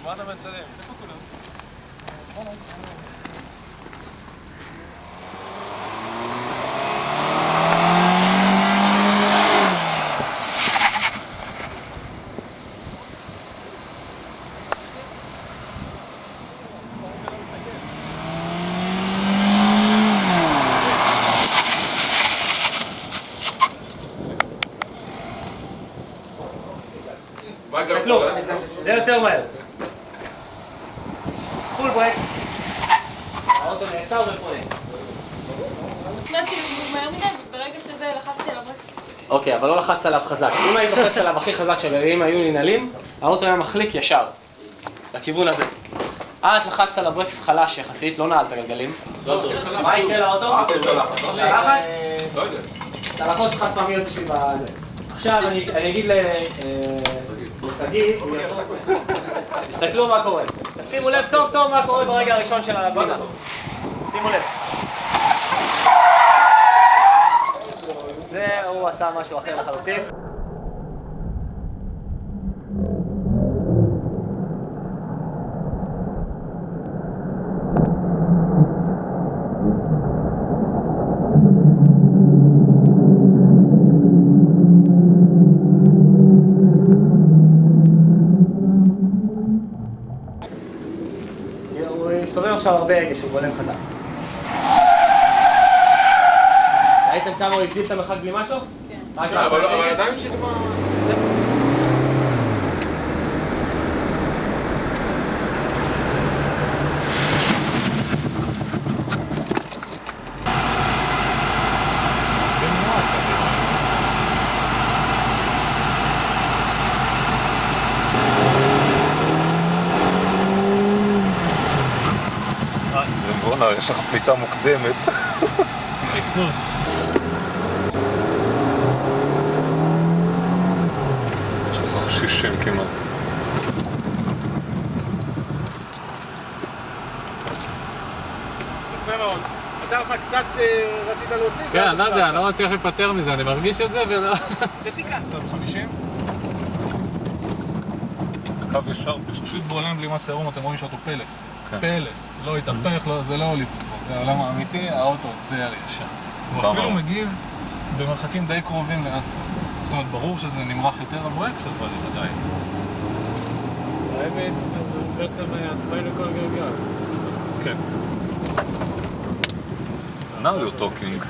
מה אתה מצלם? איפה כולם? תסתכלו, זה יותר מהר. פול ברק. האוטו נעצר ופונה. הוא מהר מדי, וברגע שזה לחצתי על הברקס. אוקיי, אבל לא לחצת עליו חזק. אם היית לוחצת עליו הכי חזק שהגלגלים היו ננעלים, האוטו היה מחליק ישר. לכיוון הזה. את לחצת על הברקס חלש יחסית, לא נעלת הגלגלים. מה יקרה לאוטו? צלחת? לא יודע. צלחות חד פעמיות שלי בזה. עכשיו אני אגיד לשגיא, תסתכלו מה קורה. תשימו לב טוב טוב מה קורה ברגע הראשון של הלבינה. שימו לב. זה הוא עשה משהו אחר לחלוטין. הוא סובב עכשיו הרבה הגה שהוא גולם חזק. ראיתם כמה הוא הגדיל את המרחק בלי משהו? כן. אבל עדיין שדמה... בוא'נה, יש לך פליטה מוקדמת. אקסוס. יש לך 60 כמעט. יפה מאוד. אתה לך קצת רצית להוסיף? כן, לא יודע, אני לא מצליח להיפטר מזה, אני מרגיש את זה ולא... ותיקה. עכשיו 50. קו ישר פשוט בעולם בלי מסתרום, אתם רואים שאוטו פלס. פלס, לא התהפך, זה לא הוליב פה, זה העולם האמיתי, האוטו עוצר ישר. הוא אפילו מגיב במרחקים די קרובים לאספלט. זאת אומרת, ברור שזה נמרח יותר הברקס, אבל עדיין. האמת, זה בעצם עצמאי לכל גלגל. כן. Now you're talking.